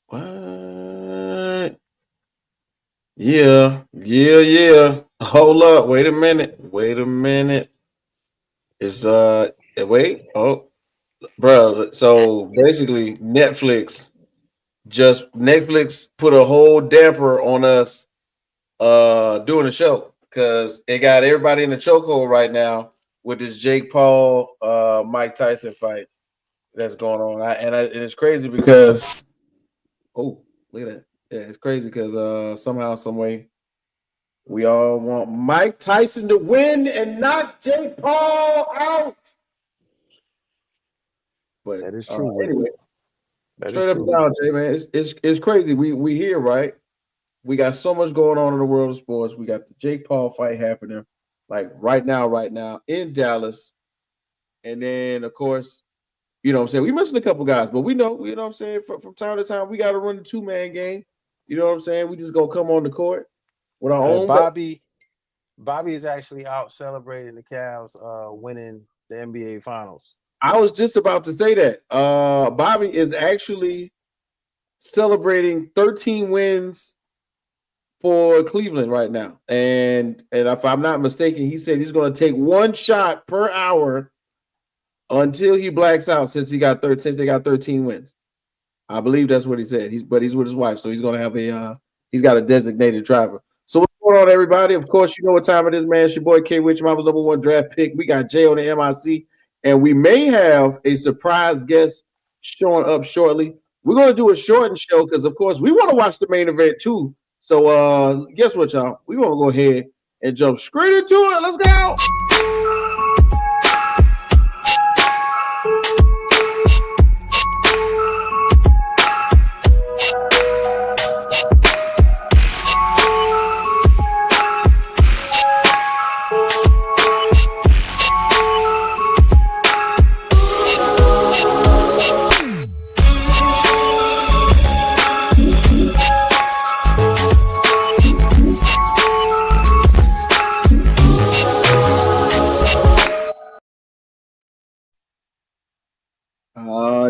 What? Yeah. Hold up. Wait a minute. It's wait. Oh, bro. So basically, Netflix put a whole damper on us doing the show because it got everybody in the chokehold right now with this Jake Paul Mike Tyson fight that's going on. And it's crazy because oh, look at that. Yeah, it's crazy because somehow, some way, we all want Mike Tyson to win and knock Jake Paul out. But That is true. anyway, That is straight up and true. down, Jay, man, it's crazy. We here, right? We got so much going on in the world of sports. We got the Jake Paul fight happening, like right now in Dallas, and then of course, you know what I'm saying, we missing a couple guys, but we know, you know what I'm saying, from time to time, we got to run the 2-man game. You know what I'm saying? We just gonna come on the court with our Hey, own. Bobby is actually out celebrating the Cavs winning the NBA Finals. I was just about to say that. Bobby is actually celebrating 13 wins for Cleveland right now. And if I'm not mistaken, he said he's going to take one shot per hour until he blacks out since they got 13 wins. I believe that's what he said. He's with his wife, so he's going to have he's got a designated driver. So what's going on, everybody? Of course, you know what time it is, man. It's your boy KWhit, your mama's #1 draft pick. We got Jay on the MIC, and we may have a surprise guest showing up shortly. We're going to do a shortened show because, of course, we want to watch the main event too. So guess what, y'all? We want to go ahead and jump straight into it. Let's go.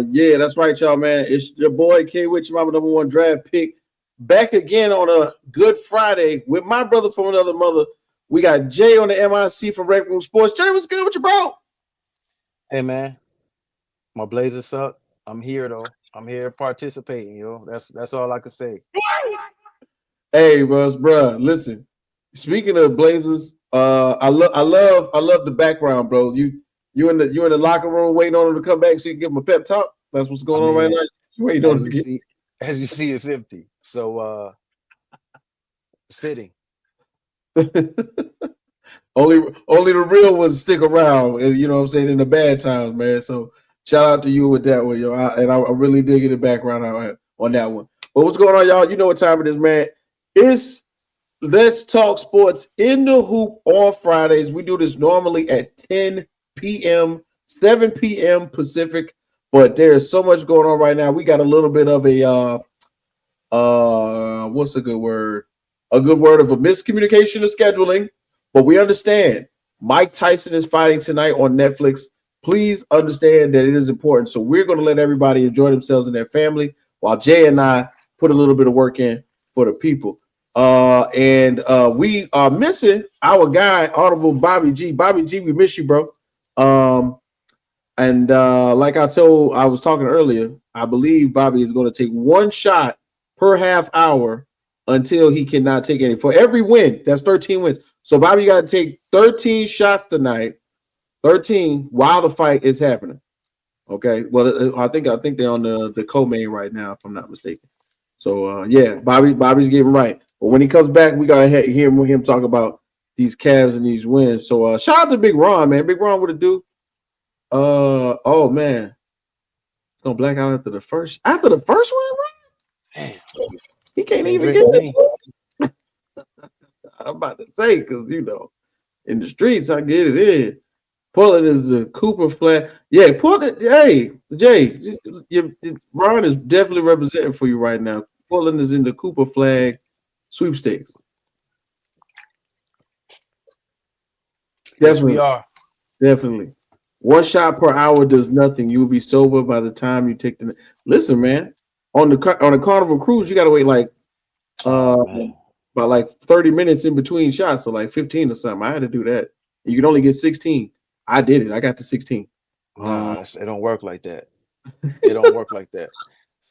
Yeah, that's right, y'all, man. It's your boy KWhit, your mama #1 draft pick. Back again on a Good Friday with my brother from another mother. We got Jay on the MIC from RecRoom Sports. Jay, what's good with you, bro? Hey man, my Blazers suck. I'm here though. I'm here participating, yo. That's all I can say. Hey, bro. Listen, speaking of Blazers, I love the background, bro. You in the locker room waiting on them to come back so you can give them a pep talk. That's what's I going on right mean, now. You waiting on them to get. as you see, it's empty. So fitting. only the real ones stick around, and you know what I'm saying, in the bad times, man. So shout out to you with that one, yo. I really dig in the background on that one. But what's going on, y'all? You know what time it is, man. It's Let's Talk Sports in the Hoop on Fridays. We do this normally at 10 p.m., 7 p.m. Pacific, but there's so much going on right now. We got a little bit of what's a good word? A good word of a miscommunication of scheduling, but we understand Mike Tyson is fighting tonight on Netflix. Please understand that it is important. So we're going to let everybody enjoy themselves and their family while Jay and I put a little bit of work in for the people. And we are missing our guy, Audible Bobby G. Bobby G, we miss you, bro. And like I was talking earlier, I believe Bobby is going to take one shot per half hour until he cannot take any. For every win, that's 13 wins. So Bobby got to take 13 shots tonight, 13 while the fight is happening. Okay. Well, I think they're on the co-main right now, if I'm not mistaken. So yeah, Bobby's getting right. But when he comes back, we gotta hear him talk about these Cavs and these wins. So shout out to Big Ron, man. Big Ron, what it do? Oh man, gonna black out after the first win, right? He can't even get that. I'm about to say, because you know, in the streets, I get it in. Portland is the Cooper flag. Yeah, Portland. Hey, Jay, Ron is definitely representing for you right now. Portland is in the Cooper flag sweepstakes. Yes, we are. Definitely. One shot per hour does nothing. You will be sober by the time you take the. Listen, man. on the Carnival cruise, you got to wait like about like 30 minutes in between shots, so like 15 or something. I had to do that. You can only get 16. I did it. I got to 16. Nah, it don't work like that. It don't work like that.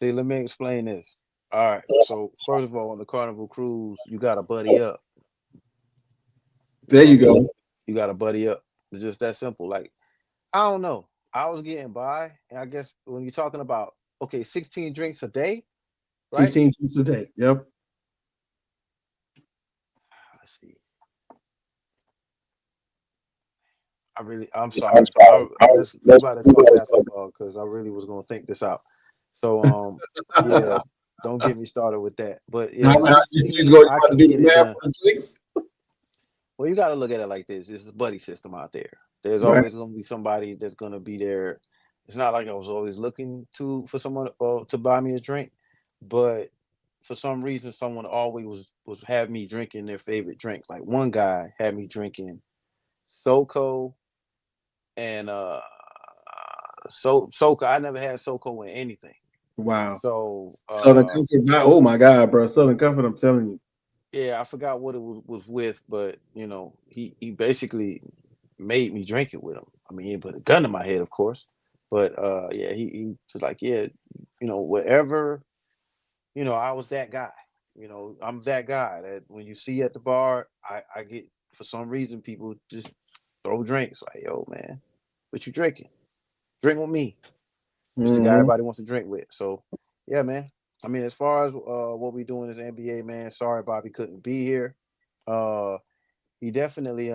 See, let me explain this. All right. So first of all, on the Carnival cruise, you got to buddy up. There you go. You got to buddy up. It's just that simple. Like, I don't know. I was getting by, and I guess when you're talking about 16 drinks a day, right? 16 drinks a day. Yep. Let's see. I'm sorry. Let's about to talk basketball because I really was gonna think this out. So yeah, don't get me started with that. But yeah, I can get it done. Well, you got to look at it like this. This is a buddy system out there. There's always going to be somebody that's going to be there. It's not like I was always looking for someone to buy me a drink, but for some reason, someone always was have me drinking their favorite drink. Like one guy had me drinking SoCo and SoCo. I never had SoCo in anything. Wow. So Southern Comfort. Oh my God, bro. Southern Comfort. I'm telling you. Yeah, I forgot what it was with, but you know, he basically made me drink it with him. I mean, he didn't put a gun to my head, of course, but yeah, he was like, yeah, you know, whatever, you know, I was that guy. You know, I'm that guy that when you see at the bar, I get, for some reason, people just throw drinks like, yo, man, what you drinking? Drink with me. It's the guy everybody wants to drink with. So yeah, man. I mean, as far as what we doing as NBA, man, sorry Bobby couldn't be here. He definitely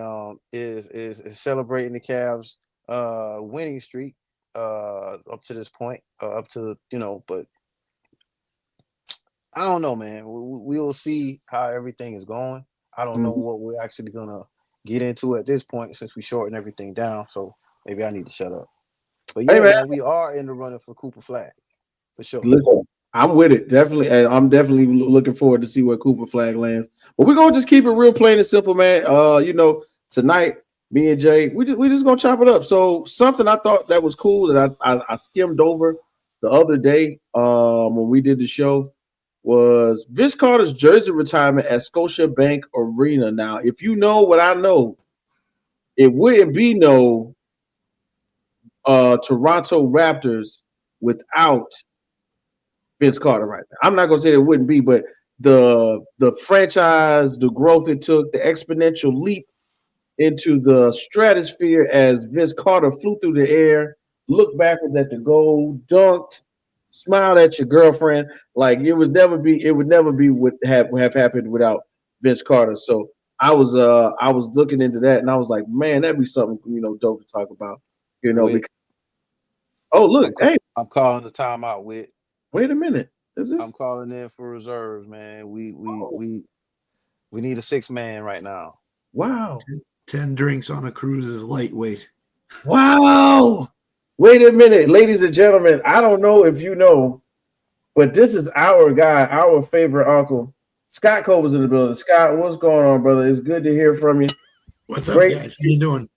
is celebrating the Cavs winning streak up to this point, up to, you know, but I don't know, man. We will see how everything is going. I don't know what we're actually gonna get into at this point since we shorten everything down. So maybe I need to shut up. But yeah, man, we are in the running for Cooper Flag for sure. Listen, I'm with it, definitely. And I'm definitely looking forward to see where Cooper Flag lands. But we're gonna just keep it real plain and simple, man. You know, tonight, me and Jay, we just gonna chop it up. So something I thought that was cool that I skimmed over the other day when we did the show was Vince Carter's jersey retirement at Scotiabank Arena. Now, if you know what I know, it wouldn't be no Toronto Raptors without Vince Carter right now. I'm not gonna say it wouldn't be, but the franchise, the growth it took, the exponential leap into the stratosphere as Vince Carter flew through the air, looked backwards at the goal, dunked, smiled at your girlfriend. Like it would never be what have happened without Vince Carter. So I was looking into that and I was like, man, that'd be something, you know, dope to talk about. You know, because, oh look, I'm calling the timeout with. Wait a minute. I'm calling in for reserves, man. We need a 6-man right now. Wow. 10 drinks on a cruise is lightweight. Wow. Wait a minute, ladies and gentlemen. I don't know if you know, but this is our guy, our favorite uncle. Scott Cole was in the building. Scott, what's going on, brother? It's good to hear from you. What's up, guys? How you doing?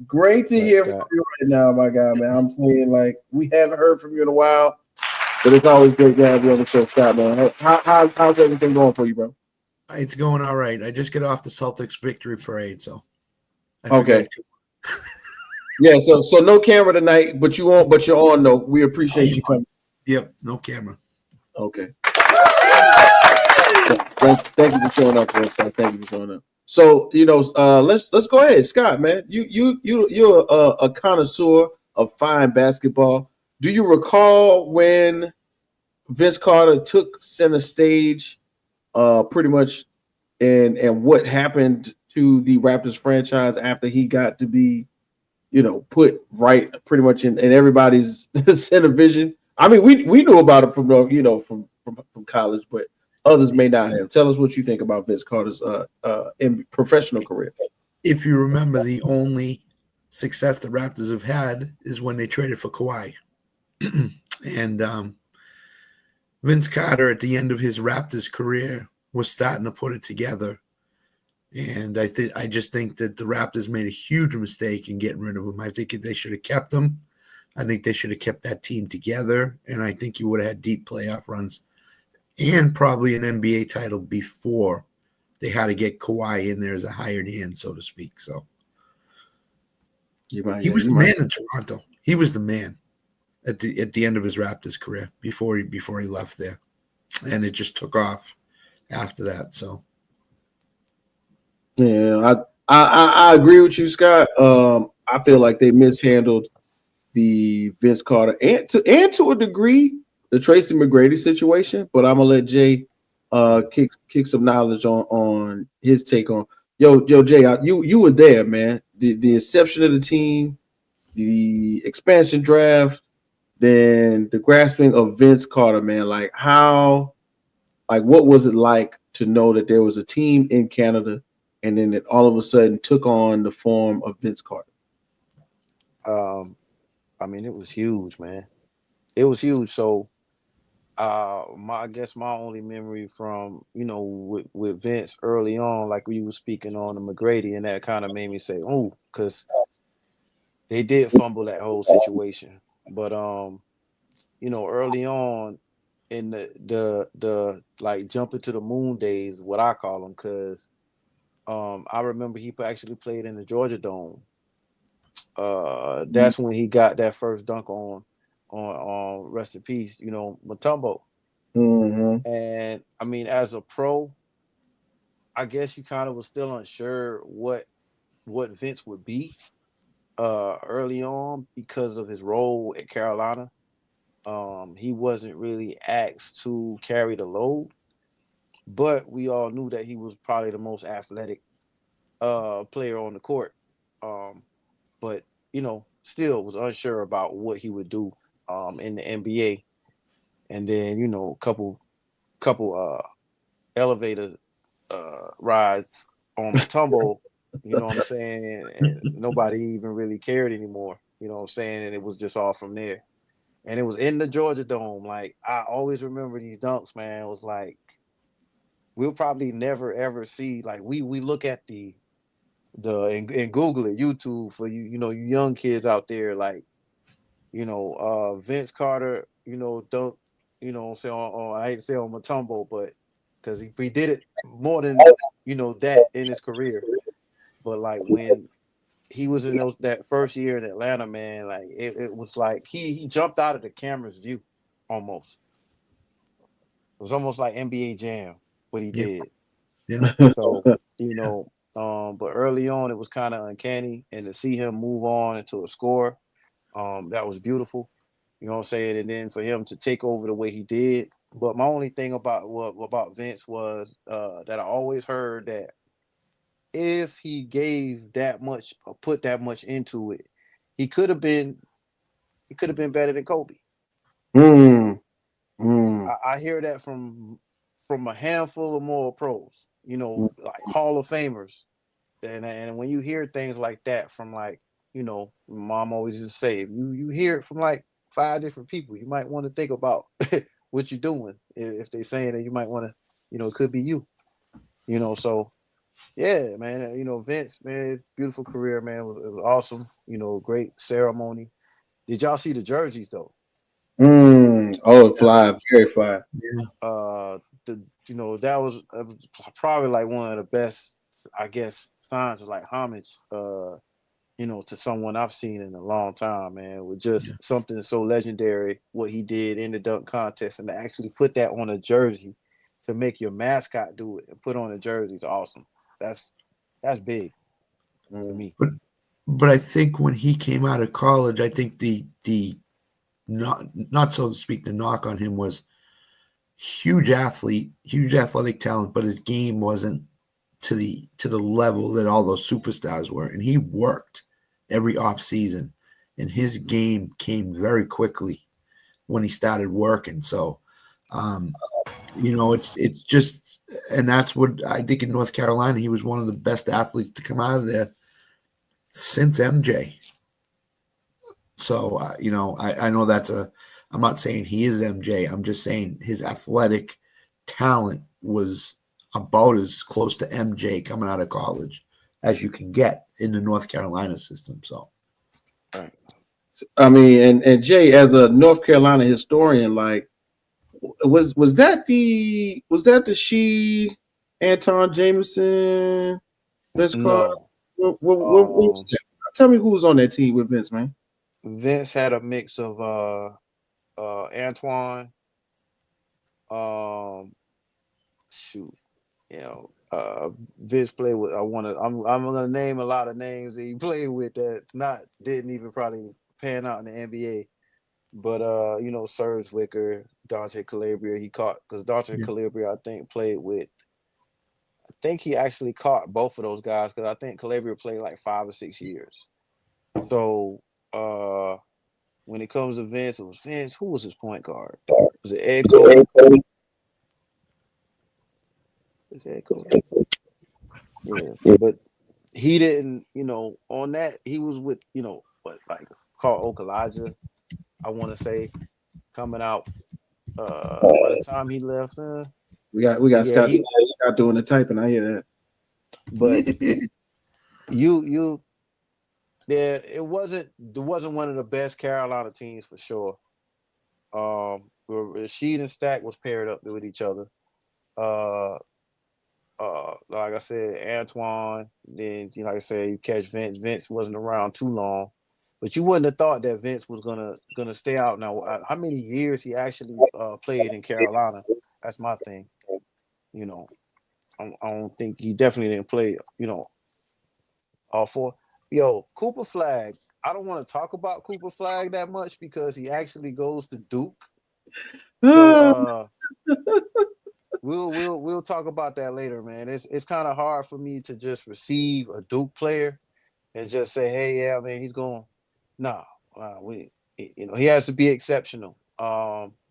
Great to hear from you right now, my guy, man. I'm saying, like, we haven't heard from you in a while. But it's always great to have you on the show, Scott, man. How's everything going for you, bro? It's going all right. I just got off the Celtics victory parade, so. Okay. Yeah, so no camera tonight, but you're on though. We appreciate you coming. Yep, no camera. Okay. Thank you for showing up, for us, Scott. Thank you for showing up. So you know, let's go ahead, Scott, man. You're a connoisseur of fine basketball. Do you recall when Vince Carter took center stage, pretty much, and what happened to the Raptors franchise after he got to be, you know, put right pretty much in everybody's center vision? I mean, we knew about it from college, but others may not have. Tell us what you think about Vince Carter's in professional career. If you remember, the only success the Raptors have had is when they traded for Kawhi. And Vince Carter, at the end of his Raptors career, was starting to put it together. And I just think that the Raptors made a huge mistake in getting rid of him. I think they should have kept him. I think they should have kept that team together, and I think you would have had deep playoff runs and probably an NBA title before they had to get Kawhi in there as a hired hand, so to speak. So he was the man in Toronto. He was the man at the end of his Raptors career before he left there, and it just took off after that. So yeah, I agree with you, Scott. I feel like they mishandled the Vince Carter and to a degree the Tracy McGrady situation, but I'm gonna let Jay kick some knowledge on his take on yo Jay. You were there, man. The inception of the team, the expansion draft, then the grasping of Vince Carter, man. Like what was it like to know that there was a team in Canada and then it all of a sudden took on the form of Vince Carter? I mean, it was huge, man. It was huge. So, I guess my only memory from with Vince early on, like we were speaking on the McGrady, and that kind of made me say, "Oh," because they did fumble that whole situation. But early on in the like jumping to the moon days, what I call them, because I remember he actually played in the Georgia Dome. That's when he got that first dunk on rest in peace, Mutombo. Mm-hmm. And I mean, as a pro, I guess you kind of was still unsure what Vince would be early on because of his role at Carolina. He wasn't really asked to carry the load, but we all knew that he was probably the most athletic player on the court. But still was unsure about what he would do in the NBA. And then, couple elevator rides on Matumbo, you know what I'm saying? And nobody even really cared anymore, you know what I'm saying? And it was just all from there. And it was in the Georgia Dome. Like, I always remember these dunks, man. It was like, we'll probably never ever see, like, we look at and Google it, YouTube for you young kids out there, like, Vince Carter, dunk, say on I hate to say on Mutombo, but because he did it more than that in his career. But like when he was in that first year in Atlanta, man, like it was like he jumped out of the camera's view almost. It was almost like NBA Jam what he did. yeah, So but early on it was kind of uncanny, and to see him move on into a score, that was beautiful. You know what I'm saying? And then for him to take over the way he did. But my only thing about Vince was that I always heard that if he gave that much or put that much into it, he could have been better than Kobe. I hear that from a handful of more pros, like Hall of Famers. And when you hear things like that from like, mom always used to say, if you hear it from like 5 different people, you might want to think about what you're doing. If they're saying that, you might want to, it could be you, so yeah, man, Vince, man, beautiful career, man. It was awesome, great ceremony. Did y'all see the jerseys though? Oh, fly, very fly. That was probably like one of the best, I guess, signs of like homage, to someone I've seen in a long time, man, with just something so legendary, what he did in the dunk contest, and to actually put that on a jersey to make your mascot do it and put on a jersey is awesome. That's big to me. But I think when he came out of college, I think the not so to speak, the knock on him was huge athlete, huge athletic talent, but his game wasn't to the level that all those superstars were. And he worked every off season, and his game came very quickly when he started working. So, it's just, and that's what I think in North Carolina, he was one of the best athletes to come out of there since MJ. So, I know I'm not saying he is MJ. I'm just saying his athletic talent was about as close to MJ coming out of college as you can get in the North Carolina system. So, right. I mean, and Jay, as a North Carolina historian, like, was that the Sheed, Anton Jameson, Vince Carter? No. What was that? Tell me who was on that team with Vince, man. Vince had a mix of Antoine, shoot, Vince played with. I'm gonna name a lot of names that he played with that didn't even probably pan out in the NBA. But Serge Wicker, Dante Calabria, he caught because Dante Calabria, I think, played with. I think he actually caught both of those guys because I think Calabria played like 5 or 6 years. So when it comes to Vince, it was Vince. Who was his point guard? Was it Ed Cody? Is Ed Cody? Yeah, but he didn't. On that he was with like Carl Okalaja. I want to say coming out. By the time he left, we got Scott doing the typing. I hear that. But it wasn't one of the best Carolina teams for sure. Sheed and Stack was paired up with each other. Like I said, Antoine. Then like I said, you catch Vince. Vince wasn't around too long, but you wouldn't have thought that Vince was gonna stay out. Now, how many years he actually played in Carolina? That's my thing. I don't think he definitely didn't play. All 4. Cooper Flag. I don't want to talk about Cooper Flag that much because he actually goes to Duke. So we'll talk about that later, man. It's kind of hard for me to just receive a Duke player and just say, hey, yeah, man, he's going. No, he has to be exceptional.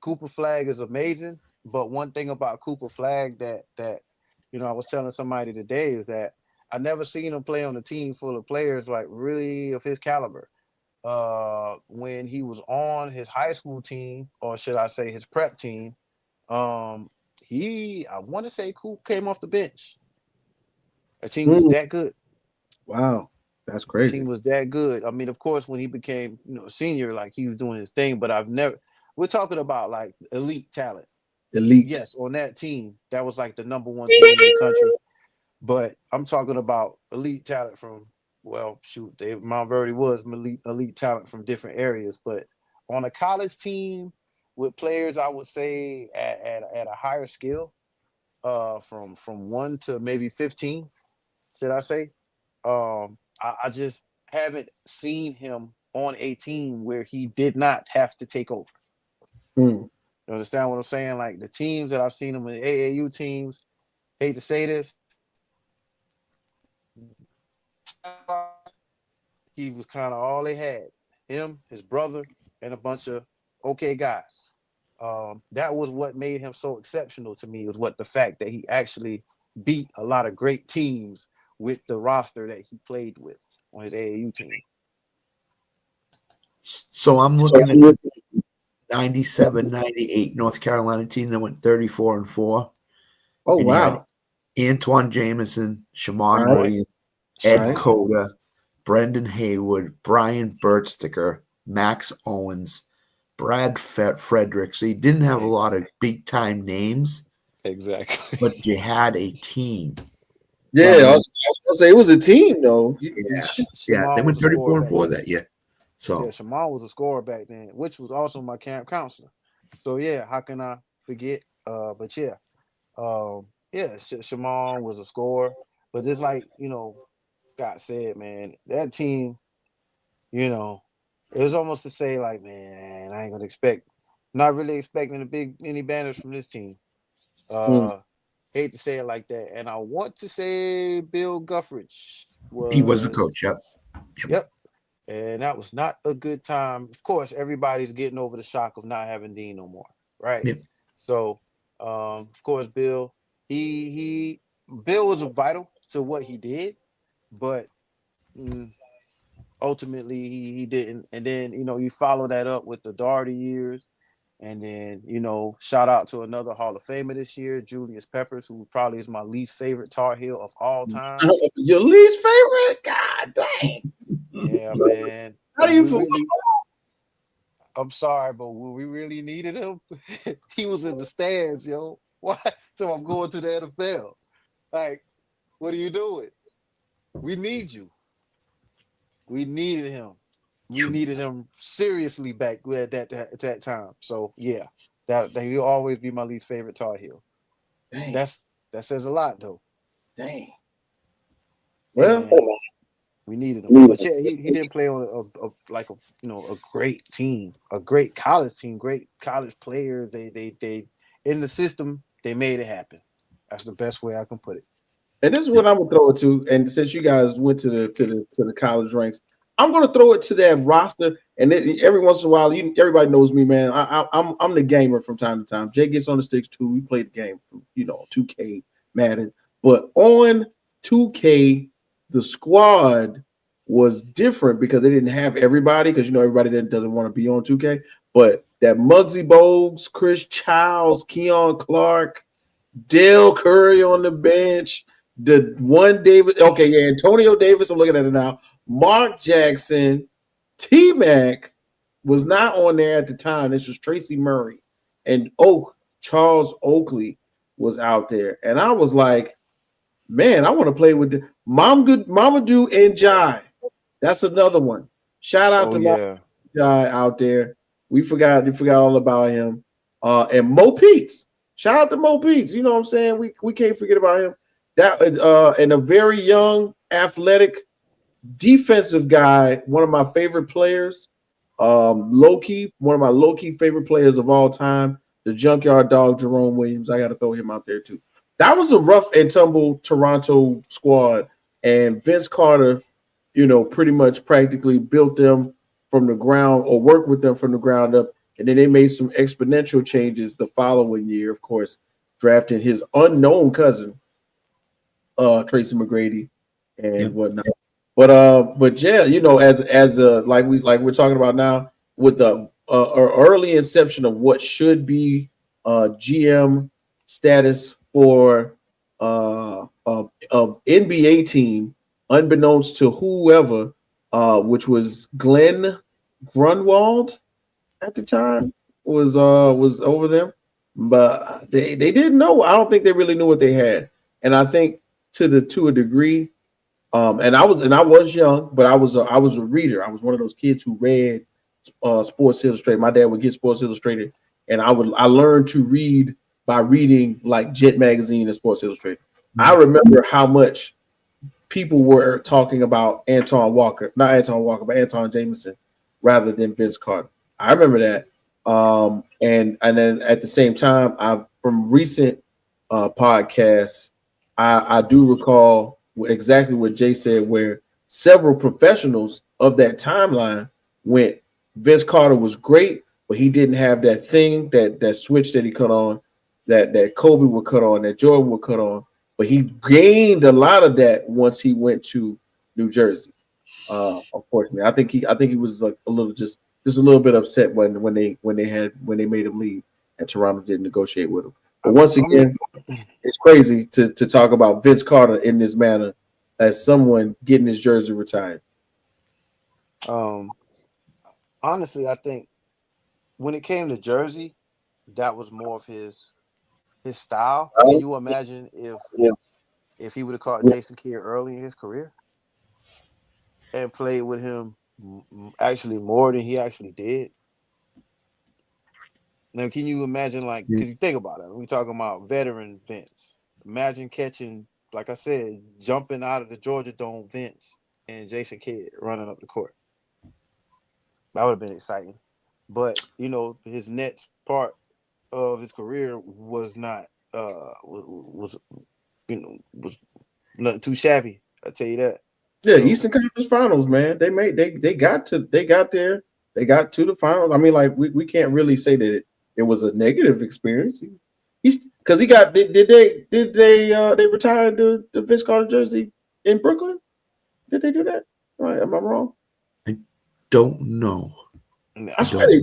Cooper Flag is amazing, but one thing about Cooper Flag that I was telling somebody today is that I never seen him play on a team full of players like really of his caliber. When he was on his high school team, or should I say his prep team, I want to say Coop came off the bench. The team was that good. Wow, that's crazy. The team was that good. I mean, of course, when he became a senior, like he was doing his thing, but we're talking about like elite talent. Elite. Yes, on that team, that was like the number 1 team in the country. But I'm talking about elite talent from, Mount Verdi was elite talent from different areas. But on a college team with players, I would say at a higher skill, from 1 to maybe 15, should I say? I just haven't seen him on a team where he did not have to take over. You understand what I'm saying? Like the teams that I've seen him in, AAU teams, hate to say this, he was kind of all they had. Him, his brother, and a bunch of okay guys. That was what made him so exceptional to me, was the fact that he actually beat a lot of great teams with the roster that he played with on his AAU team. So I'm looking at the 97-98 North Carolina team that went 34-4. Oh, wow. Antoine Jameson, Shammond Williams, Ed Coda, Brendan Haywood, Brian Bertsticker, Max Owens, Brad Frederick. So you didn't have a lot of big-time names. Exactly. But you had a team. Yeah, I was going to say it was a team, though. Yeah, they went 34-4 that year. So yeah, Shammond was a scorer back then, which was also my camp counselor. So yeah, how can I forget? But yeah, Shammond was a scorer. But just like Scott said, man, that team, it was almost to say like, man, I ain't gonna not really expecting any banners from this team. Hate to say it like that, and I want to say Bill Guthridge he was the coach. Yep. And that was not a good time. Of course, everybody's getting over the shock of not having Dean no more, right? Yep. So, of course, Bill, Bill was vital to what he did, but ultimately he didn't. And then you follow that up with the Doherty years, and then shout out to another Hall of Famer this year, Julius Peppers, who probably is my least favorite Tar Heel of all time. Your least favorite? God dang. Yeah, man. How do you feel? I'm sorry, but when we really needed him, he was in the stands, yo. Why? So I'm going to the NFL. Like, what are you doing? We need you. We needed him. We needed him seriously back at that time. So yeah, that he'll always be my least favorite Tar Heel. Dang, That says a lot though. dang. Hey Well, man, we needed him. But yeah, he didn't play on a great team, a great college team, great college players. They in the system, they made it happen. That's the best way I can put it. and this is what I'm gonna throw it to. And since you guys went to the college ranks, I'm gonna throw it to that roster. And every once in a while, everybody knows me, man. I'm the gamer from time to time. Jay gets on the sticks too. We play the game, 2K, Madden. But on 2K, the squad was different because they didn't have everybody, because everybody that doesn't want to be on 2K. But that Muggsy Bogues, Chris Childs, Keon Clark, Dale Curry on the bench. The one David, okay, yeah, Antonio Davis, I'm looking at it now. Mark Jackson, T Mac was not on there at the time. This was Tracy Murray and Charles Oakley was out there. And I was like, man, I want to play with the Mamadou and Jai. That's another one. Shout out Oh to yeah. Jai out there. We forgot all about him. And Mo Peets. Shout out to Mo Peets. You know what I'm saying? We can't forget about him. That and a very young, athletic, defensive guy, one of my favorite players. Low-key, one of my low-key favorite players of all time, the Junkyard Dog, Jerome Williams. I got to throw him out there too. That was a rough and tumble Toronto squad, and Vince Carter, pretty much practically built them from the ground, or worked with them from the ground up, and then they made some exponential changes the following year, of course, drafting his unknown cousin, Tracy McGrady and whatnot. But yeah, as like we're talking about now, with the early inception of what should be GM status for NBA team, unbeknownst to whoever, which was Glenn Grunwald at the time was over them, but they didn't know. I don't think they really knew what they had, and I think to a degree. And I was young, but I was a reader. I was one of those kids who read Sports Illustrated. My dad would get Sports Illustrated, and I learned to read by reading like Jet Magazine and Sports Illustrated. Mm-hmm. I remember how much people were talking about Anton Walker, not Anton Walker, but Anton Jameson, rather than Vince Carter. I remember that. And then at the same time, from recent podcasts, I do recall exactly what Jay said, where several professionals of that timeline went, Vince Carter was great, but he didn't have that thing, that switch that he cut on, that Kobe would cut on, that Jordan would cut on. But he gained a lot of that once he went to New Jersey. Unfortunately, I think he was like a little just a little bit upset when they made him leave, and Toronto didn't negotiate with him. But once again, it's crazy to talk about Vince Carter in this manner as someone getting his jersey retired. Honestly, I think when it came to jersey, that was more of his style. Can you imagine if he would have caught Jason Kidd early in his career and played with him actually more than he actually did? Now, can you imagine, because you think about it, we talking about veteran Vince. Imagine catching, like I said, jumping out of the Georgia Dome Vince and Jason Kidd running up the court. That would have been exciting. But, his next part of his career was not was nothing too shabby. I tell you that. Yeah, Eastern Conference Finals, man. They got there. They got to the finals. I mean, like we can't really say that it was a negative experience. Because he got did they retire the Vince Carter jersey in Brooklyn? Did they do that? Right? Am I wrong? I don't know. No, I swear they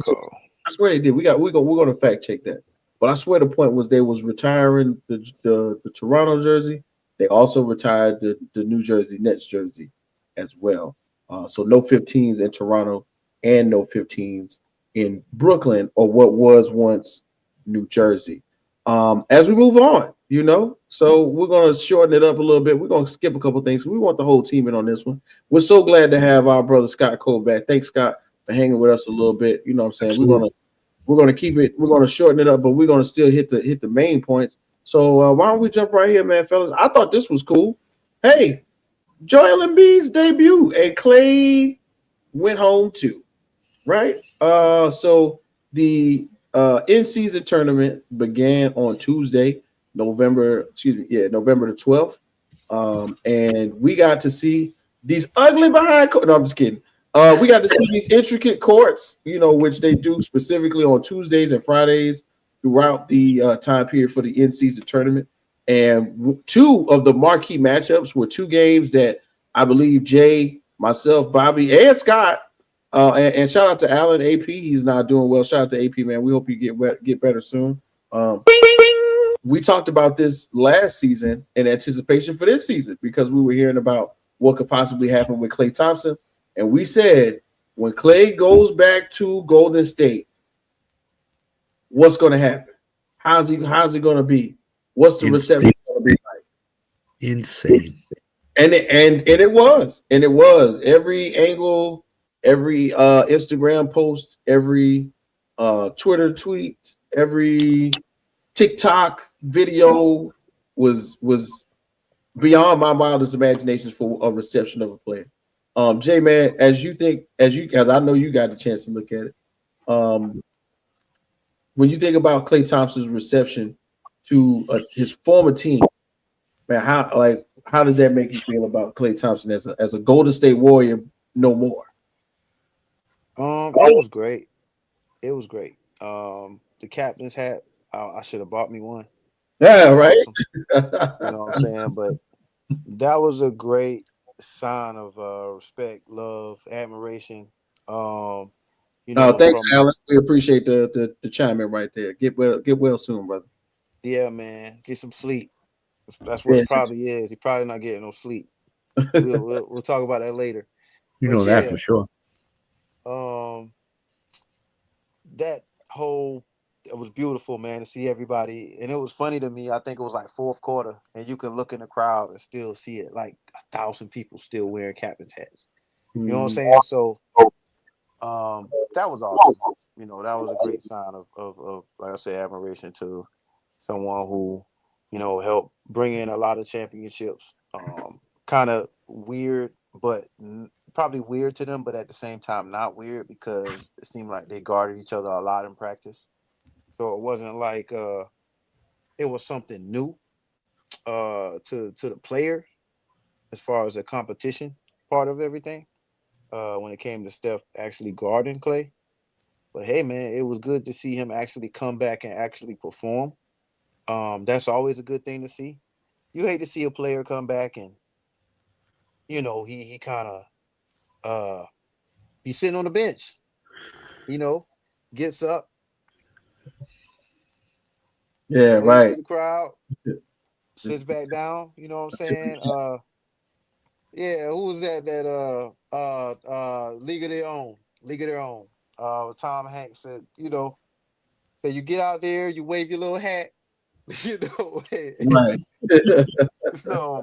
did. We're gonna fact check that. But I swear the point was they was retiring the Toronto jersey. They also retired the New Jersey Nets jersey as well. So no 15s in Toronto and no 15s in Brooklyn or what was once New Jersey. As we move on, so we're going to shorten it up a little bit. We're going to skip a couple things. We want the whole team in on this one. We're so glad to have our brother Scott Cole back. Thanks, Scott, for hanging with us a little bit. You know what I'm saying? Absolutely. We're gonna keep it. We're gonna shorten it up, but we're gonna still hit the main points. So why don't we jump right here, man, fellas? I thought this was cool. Hey, Joel Embiid's debut, and Clay went home too, right? So the in-season tournament began on Tuesday, November the 12th. And we got to see these ugly behind court. No, I'm just kidding. We got to see these intricate courts, which they do specifically on Tuesdays and Fridays throughout the time period for the in-season tournament. And two of the marquee matchups were two games that I believe Jay, myself, Bobby, and Scott, and shout out to Allen AP. He's not doing well. Shout out to AP, man. We hope you get better soon. We talked about this last season in anticipation for this season because we were hearing about what could possibly happen with Klay Thompson. And we said, when Klay goes back to Golden State, what's going to happen? How's it going to be? What's the reception going to be like? Insane. And it was every angle, every Instagram post, every Twitter tweet, every TikTok video was beyond my wildest imaginations for a reception of a player. Jay, man, as I know you got a chance to look at it. When you think about Klay Thompson's reception to his former team, man, how did that make you feel about Klay Thompson as a Golden State Warrior no more? It was great. It was great. The captain's hat, I should have bought me one. Yeah, right. Awesome. You know what I'm saying? But that was a great sign of respect, love, admiration. Thanks, Allen. We appreciate the chime in right there. Get well soon, brother. Yeah, man. Get some sleep. That's what it probably is. You're probably not getting no sleep. We'll talk about that later. That for sure. It was beautiful, man, to see everybody. And it was funny to me. I think it was like fourth quarter, and you can look in the crowd and still see it, like 1,000 people still wearing captain's hats. You know what I'm saying? So that was awesome. That was a great sign of like I said, admiration to someone who, helped bring in a lot of championships. Kind of weird, but probably weird to them, but at the same time not weird because it seemed like they guarded each other a lot in practice. So it wasn't like it was something new to the player as far as the competition part of everything when it came to Steph actually guarding Klay. But hey, man, it was good to see him actually come back and actually perform. That's always a good thing to see. You hate to see a player come back and, he kind of he's sitting on the bench, gets up. Yeah, right. To the crowd, sits back down. You know what I'm saying? Who was that? League of Their Own. Tom Hanks said, so you get out there, you wave your little hat, Right. So,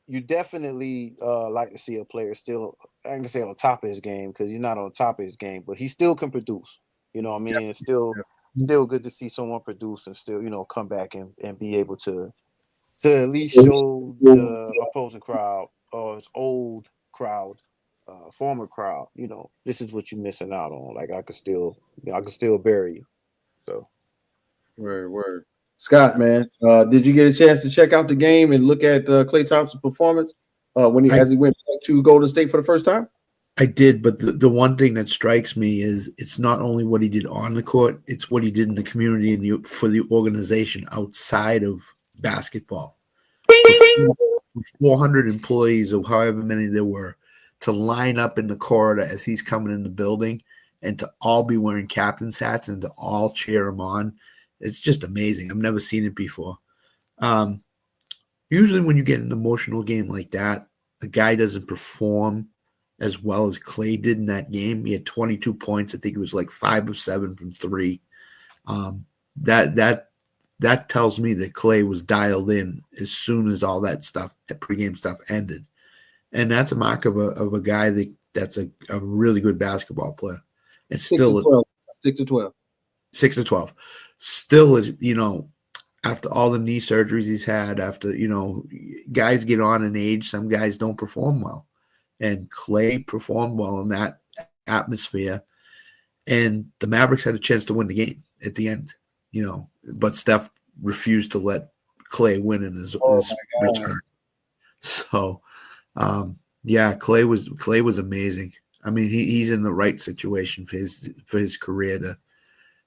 you definitely like to see a player still, I can say on top of his game because he's not on top of his game, but he still can produce. You know what I mean? It's still good to see someone produce and still, come back and be able to at least show the opposing crowd or his old crowd, former crowd, this is what you're missing out on. Like I could still bury you. So Word. Scott, man, did you get a chance to check out the game and look at Klay Thompson's performance as he went back to Golden State for the first time? I did, but the one thing that strikes me is it's not only what he did on the court, it's what he did in the community and for the organization outside of basketball. For 400 employees or however many there were to line up in the corridor as he's coming in the building and to all be wearing captain's hats and to all cheer him on. It's just amazing. I've never seen it before. Usually when you get an emotional game like that, a guy doesn't perform as well as Clay did in that game. He had 22 points. I think it was like 5 of 7 from 3. That tells me that Clay was dialed in as soon as all that stuff, that pregame stuff ended. And that's a mark of a guy that's a really good basketball player. And still 6 to 12. 6 to 12. Still, after all the knee surgeries he's had, after, guys get on in age, some guys don't perform well. And Clay performed well in that atmosphere. And the Mavericks had a chance to win the game at the end, but Steph refused to let Clay win in his return. So, Clay was amazing. I mean, he's in the right situation for his career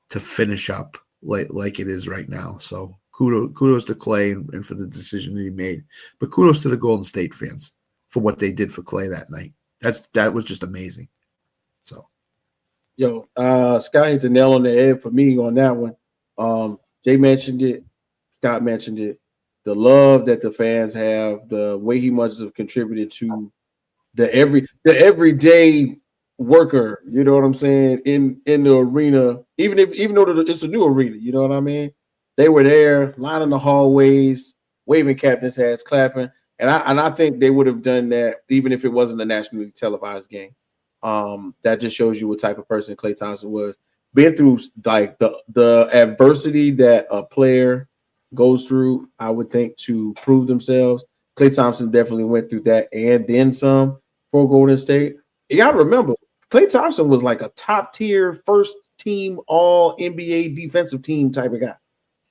to finish up like it is right now. So kudos to Clay and for the decision that he made, but kudos to the Golden State fans for what they did for Clay that night. That was just amazing. So, Scott hit the nail on the head for me on that one. Jay mentioned it, Scott mentioned it. The love that the fans have, the way he must have contributed to the everyday worker, you know what I'm saying, in the arena, even though it's a new arena, you know what I mean? They were there, lining the hallways, waving captain's hats, clapping, and I think they would have done that even if it wasn't a nationally televised game. That just shows you what type of person Klay Thompson was. Been through like the adversity that a player goes through, I would think, to prove themselves. Klay Thompson definitely went through that and then some for Golden State. You got to remember, Klay Thompson was like a top tier first team all NBA defensive team type of guy.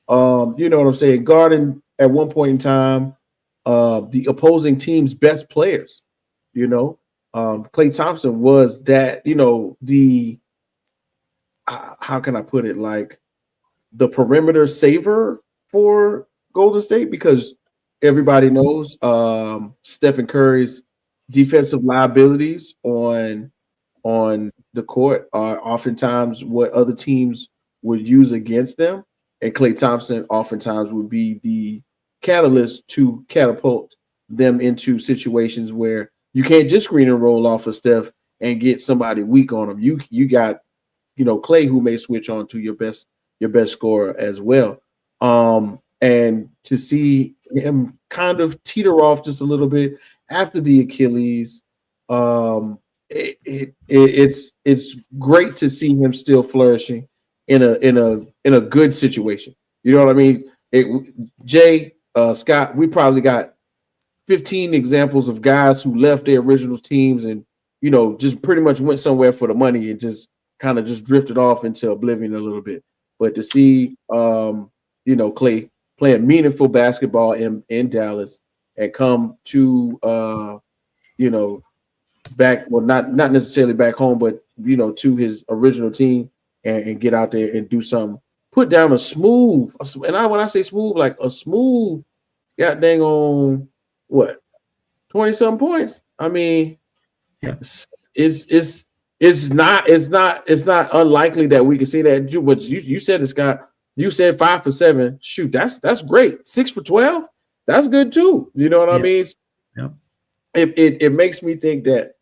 You know what I'm saying? Guarding at one point in time the opposing team's best players. Klay Thompson was that, the how can I put it, like the perimeter saver for Golden State, because everybody knows Stephen Curry's defensive liabilities on the court are oftentimes what other teams would use against them, and Klay Thompson oftentimes would be the catalyst to catapult them into situations where you can't just screen and roll off of Steph and get somebody weak on them. You got Klay, who may switch on to your best scorer as well. And to see him kind of teeter off just a little bit after the Achilles, it's great to see him still flourishing in a good situation. You know what I mean? Jay, Scott, we probably got 15 examples of guys who left their original teams and just pretty much went somewhere for the money and just kind of just drifted off into oblivion a little bit. But to see Klay playing meaningful basketball in Dallas and come to back, well, not necessarily back home, but to his original team and get out there and do something, put down a smooth, and when I say smooth, like a smooth, god dang on what, 20-something points. I mean, yeah, it's not unlikely that we can see that. But you said it, Scott. You said 5 for 7. Shoot, that's great. 6 for 12. That's good too. You know what I mean? Yeah. It makes me think that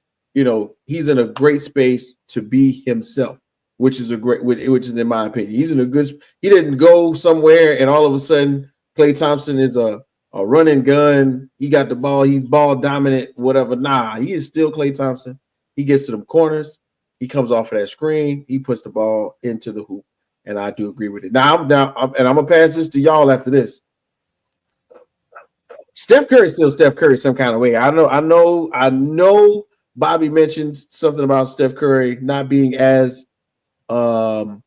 he's in a great space to be himself, which is in my opinion. He's in a good. He didn't go somewhere and all of a sudden Klay Thompson is a run and gun. He got the ball. He's ball dominant. Whatever. Nah, he is still Klay Thompson. He gets to them corners. He comes off of that screen. He puts the ball into the hoop. And I do agree with it. Now I'm gonna pass this to y'all after this. Steph Curry still Steph Curry some kind of way. I know. Bobby mentioned something about Steph Curry not being as pleasing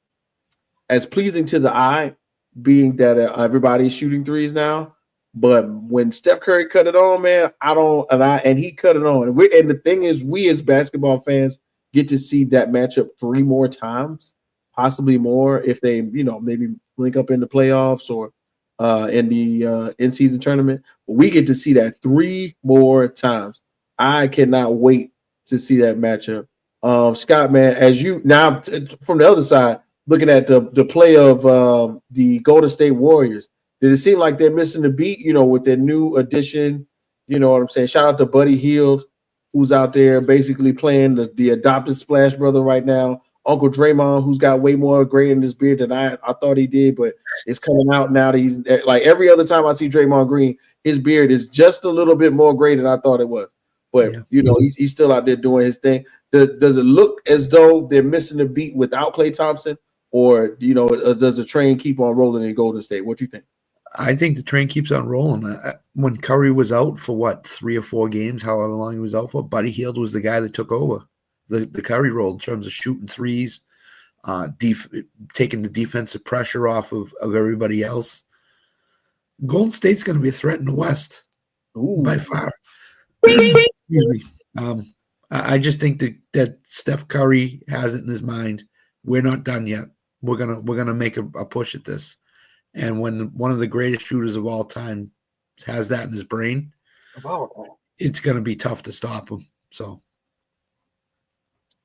to the eye, being that everybody's shooting threes now. But when Steph Curry cut it on, man, and he cut it on. And the thing is, we as basketball fans get to see that matchup 3 more times. Possibly more if they, maybe link up in the playoffs or in the in-season tournament. But we get to see that 3 more times. I cannot wait to see that matchup. Scott, man, as you now from the other side, looking at the play of the Golden State Warriors, did it seem like they're missing the beat, with their new addition You know what I'm saying? Shout out to Buddy Hield, who's out there basically playing the adopted Splash brother right now. Uncle Draymond, who's got way more gray in his beard than I thought he did, but it's coming out now that he's like every other time I see Draymond Green, his beard is just a little bit more gray than I thought it was. But you know, he's still out there doing his thing. Does it look as though they're missing a beat without Klay Thompson, or you know, does the train keep on rolling in Golden State? What you think? I think the train keeps on rolling. When Curry was out for what, 3 or 4 games, however long he was out for, Buddy Hield was the guy that took over the Curry role in terms of shooting threes, taking the defensive pressure off of everybody else. Golden State's going to be a threat in the West by far. Excuse me. I just think that Steph Curry has it in his mind. We're not done yet. We're gonna make a push at this. And when one of the greatest shooters of all time has that in his brain, it's going to be tough to stop him. So,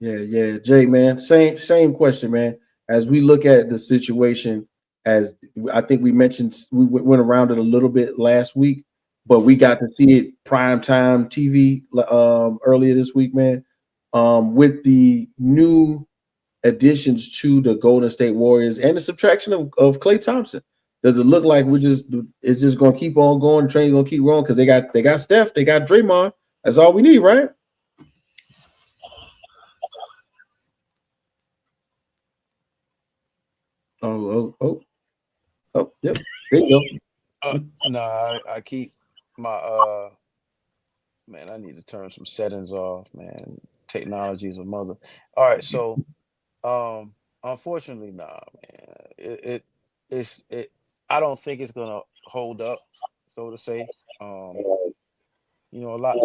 yeah, Jay, man, same question, man. As we look at the situation, as I think we mentioned, we went around it a little bit last week, but we got to see it prime time TV earlier this week, man. With the new additions to the Golden State Warriors and the subtraction of Klay Thompson. Does it look like it's just gonna keep on going? The train's gonna keep rolling because they got Steph, they got Draymond. That's all we need, right? Oh, yep. There you go. No, I keep my man. I need to turn some settings off, man. Technology is a mother. All right, so unfortunately, nah, man. It's I don't think it's gonna hold up, so to say. You know, a lot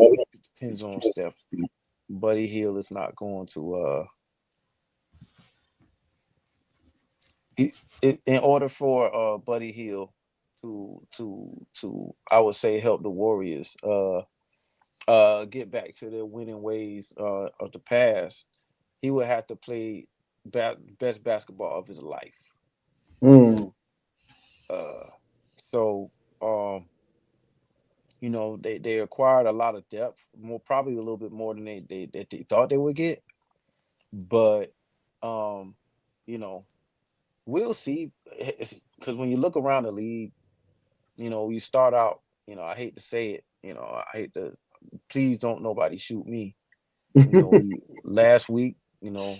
depends on Steph. Buddy Hield is not going to in order for Buddy Hield to I would say help the Warriors get back to their winning ways of the past, he would have to play best basketball of his life. So you know, they acquired a lot of depth, probably a little bit more than they thought they would get. But you know, we'll see. Because when you look around the league, you know, you start out, you know, I hate to say it, you know, I hate to, please don't nobody shoot me. You know, last week, you know,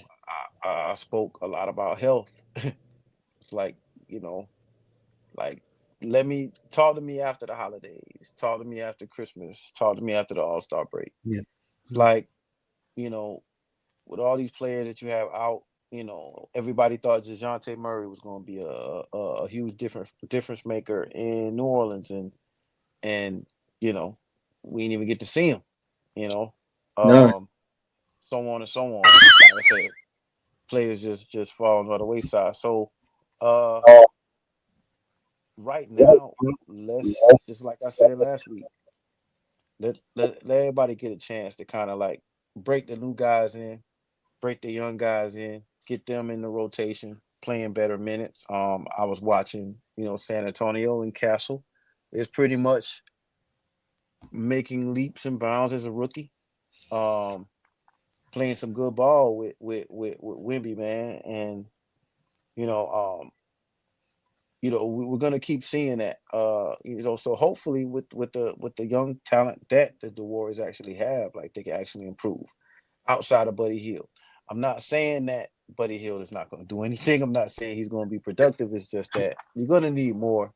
I spoke a lot about health. It's like, you know, like, talk to me after the holidays, talk to me after Christmas, talk to me after the All-Star break. Yeah. Like, you know, with all these players that you have out, you know, everybody thought DeJounte Murray was going to be a huge difference maker in New Orleans, and you know, we didn't even get to see him. You know, No. so on and so on. Like I said, players just falling by the wayside. So, right now, let's just like I said last week, let everybody get a chance to kind of like break the new guys in, break the young guys in, get them in the rotation, playing better minutes. I was watching, you know, San Antonio and Castle is pretty much making leaps and bounds as a rookie. Playing some good ball with Wemby, man, and you know, we're gonna keep seeing that. You know, so hopefully with the young talent that the Warriors actually have, like they can actually improve outside of Buddy Hield. I'm not saying that Buddy Hield is not going to do anything. I'm not saying he's going to be productive. It's just that you're going to need more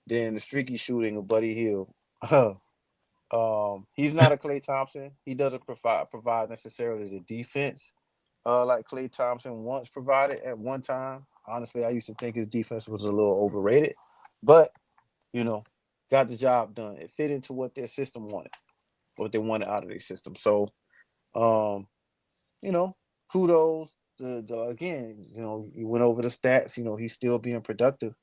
than the streaky shooting of Buddy Hield. He's not a Klay Thompson. He doesn't provide necessarily the defense like Klay Thompson once provided at one time. Honestly, I used to think his defense was a little overrated, but you know, got the job done. It fit into what their system wanted, what they wanted out of their system. So, you know, kudos. Again, you know, you went over the stats. You know, he's still being productive,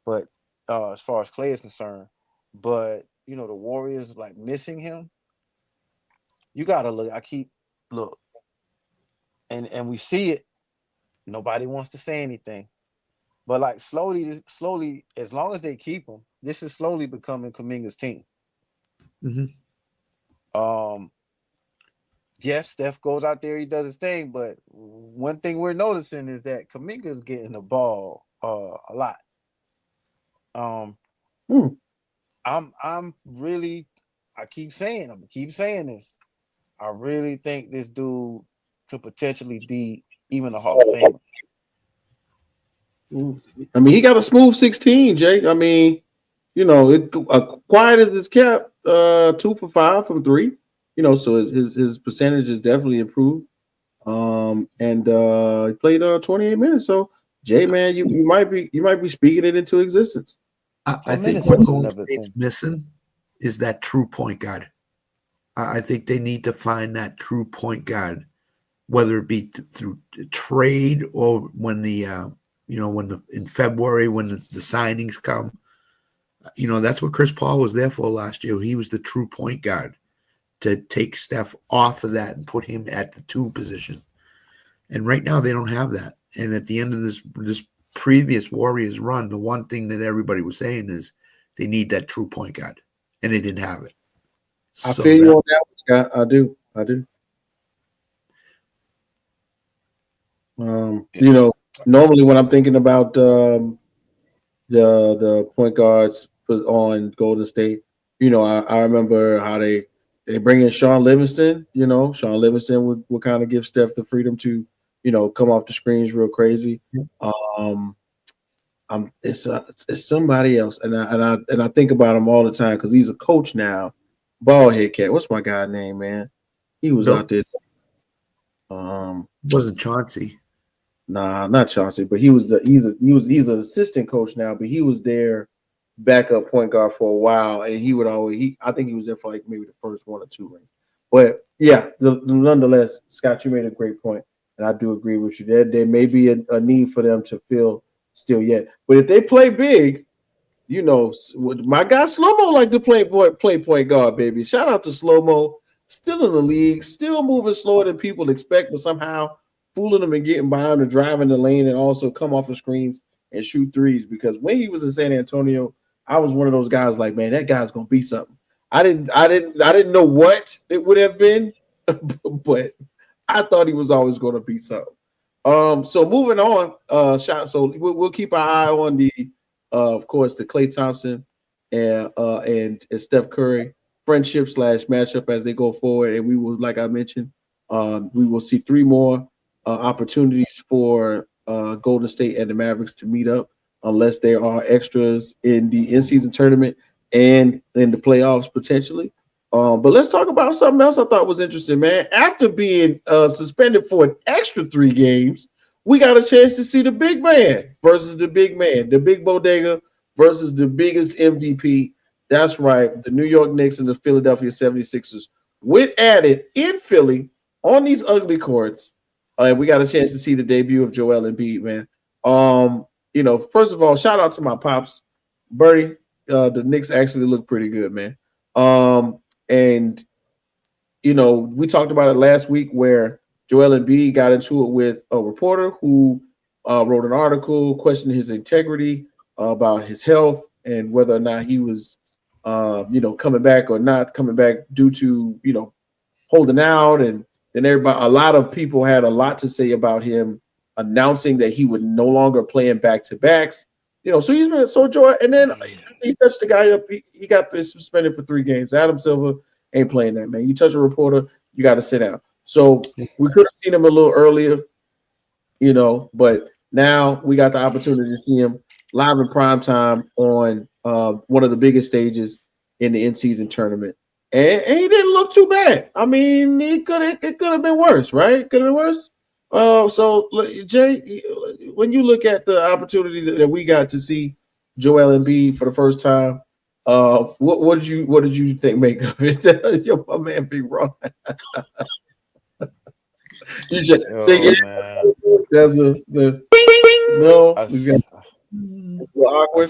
but as far as Klay is concerned, but you know, the Warriors like missing him. You gotta look. Look, and we see it. Nobody wants to say anything, but like slowly, as long as they keep him, this is slowly becoming Kuminga's team. Mm-hmm. Yes, Steph goes out there, he does his thing, but one thing we're noticing is that Kuminga's getting the ball a lot. I'm really, I'm gonna keep saying this. I really think this dude could potentially be even a Hall of Famer. I mean, he got a smooth 16, Jake. I mean, quiet as it's kept, 2 for 5 from 3. So his percentage is definitely improved. And he played 28 minutes. So, Jay, man, you might be speaking it into existence. I think what Golden State's missing is that true point guard. I think they need to find that true point guard, whether it be through trade or when in February when the signings come. That's what Chris Paul was there for last year. He was the true point guard to take Steph off of that and put him at the 2 position. And right now they don't have that. And at the end of this previous Warriors run, the one thing that everybody was saying is they need that true point guard, and they didn't have it. I feel you on that, Scott. I do. Normally when I'm thinking about the point guards on Golden State, I remember how they bring in Sean Livingston. Sean Livingston would kind of give Steph the freedom to, come off the screens real crazy. It's somebody else, and I think about him all the time because he's a coach now. Ballhead cat. What's my guy name, man? He was out there. Wasn't Chauncey? Nah, not Chauncey, but he's an assistant coach now, but he was their backup point guard for a while, and he would always I think he was there for like maybe the first 1 or 2 rings. But yeah, nonetheless, Scott, you made a great point, and I do agree with you. There may be a need for them to fill still yet, but if they play big, my guy Slow-Mo like to play point guard, baby. Shout out to Slow-Mo, still in the league, still moving slower than people expect, but somehow fooling them and getting by them and driving the lane and also come off the screens and shoot threes. Because when he was in San Antonio, I was one of those guys like, man, that guy's gonna be something. I didn't know what it would have been, but I thought he was always going to be something. So moving on, so we'll keep our eye on the, of course, the Klay Thompson and Steph Curry friendship / matchup as they go forward, and we will, like I mentioned, we will see 3 more opportunities for Golden State and the Mavericks to meet up, unless there are extras in the in-season tournament and in the playoffs potentially. But let's talk about something else I thought was interesting, man. After being suspended for an extra 3 games, we got a chance to see the big man versus the big man, the big bodega versus the biggest MVP. That's right. The New York Knicks and the Philadelphia 76ers went at it in Philly on these ugly courts. And we got a chance to see the debut of Joel Embiid, man. First of all, shout out to my pops, Bertie. The Knicks actually look pretty good, man. And we talked about it last week where Joel Embiid got into it with a reporter who wrote an article questioning his integrity about his health and whether or not he was, coming back or not coming back due to, holding out. And then a lot of people had a lot to say about him announcing that he would no longer play in back-to-backs. So he's been so joy. And then he touched the guy up. He got suspended for 3 games. Adam Silver ain't playing that, man. You touch a reporter, you got to sit down. So we could have seen him a little earlier, but now we got the opportunity to see him live in prime time on one of the biggest stages in the in-season tournament. And he didn't look too bad. I mean, it could have been worse, right? Could have been worse. So Jay, when you look at the opportunity that we got to see Joel Embiid for the first time, what did you think make of it? Yo, my man, Big Ron. You should think man. That's awkward.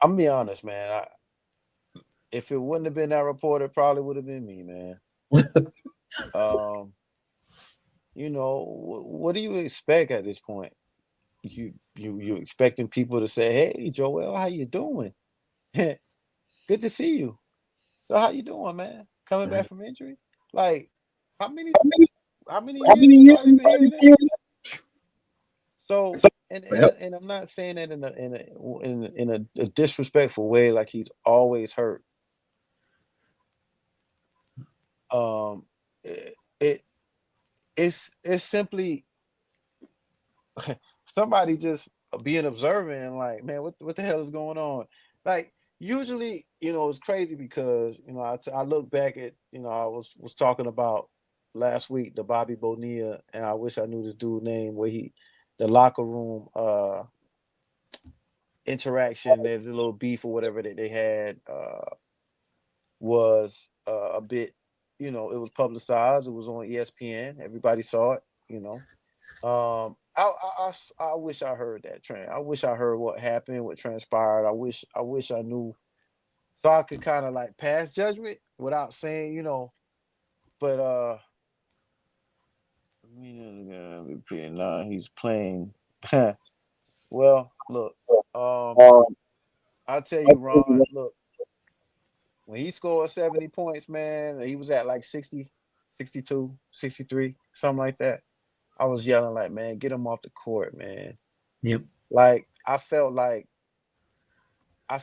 I'm gonna be honest, man. If it wouldn't have been that reporter, it probably would have been me, man. What do you expect at this point? You expecting people to say, "Hey, Joel, how you doing? Good to see you." So how you doing, man? Coming back from injury? Like, how many How years many you years probably been hearing that? So, Yep. and I'm not saying that in a disrespectful way, like he's always hurt. It, it it's simply somebody just being observant and like, man, what the hell is going on? Like, usually, it's crazy because I look back at I was talking about last week the Bobby Bonilla, and I wish I knew this dude's name, where the locker room interaction, there's a little beef or whatever that they had, was a bit, it was publicized, it was on ESPN, everybody saw it. I wish I heard that train. I wish I heard what happened, what transpired. I wish I knew, so I could kind of like pass judgment without saying, but he's playing. Well, look, I'll tell you, Ron, look, when he scored 70 points, man, he was at like 60, 62, 63, something like that. I was yelling like, man, get him off the court, man. Yep. Like, I felt like I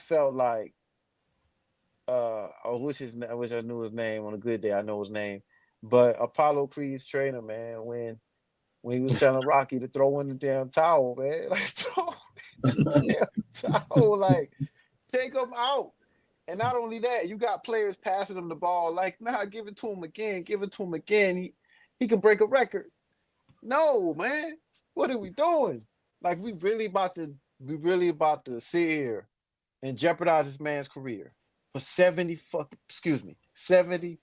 wish I knew his name. On a good day I know his name. But Apollo Creed's trainer, man, when he was telling Rocky to throw in the damn towel, man. Like, throw in the damn towel, like, take him out. And not only that, you got players passing him the ball, like, nah, give it to him again, give it to him again. He can break a record. No, man. What are we doing? Like, we really about to sit here and jeopardize this man's career for 70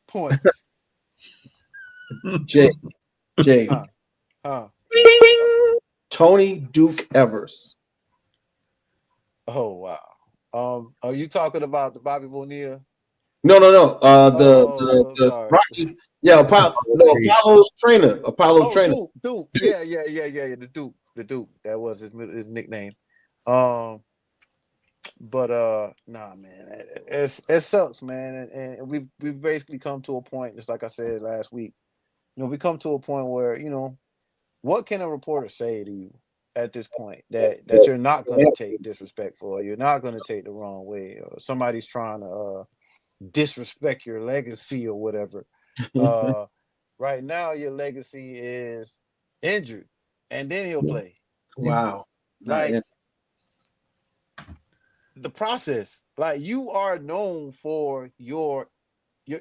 points. Jay. Huh. Tony Duke Evers. Oh wow. Are you talking about the Bobby Bonilla? No. The sorry. Rocky. Yeah, Apollo's trainer. Apollo's trainer. Duke. Yeah. The Duke. That was his nickname. But nah, man, it sucks, man, and we've basically come to a point, just like I said last week. We come to a point where what can a reporter say to you at this point that you're not going to take disrespectful, or you're not going to take the wrong way, or somebody's trying to disrespect your legacy or whatever. Right now, your legacy is injured, and then he'll play. Wow. Like, the process, like, you are known for your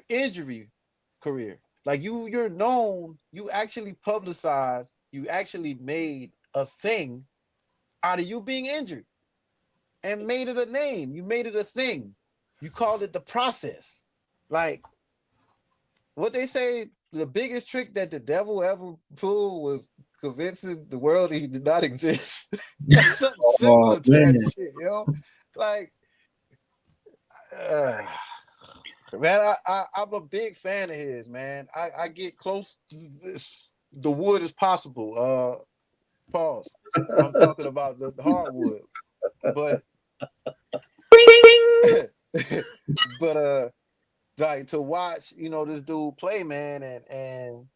injury career. Like, you're known, you actually publicized, you actually made a thing out of you being injured and made it a name. You made it a thing. You called it the process. Like, what they say, the biggest trick that the devil ever pulled was convincing the world he did not exist. That's something similar to that shit, Like, man, I'm a big fan of his, man. I get close to the wood as possible. Pause. I'm talking about the hardwood, but like, to watch, this dude play, man, and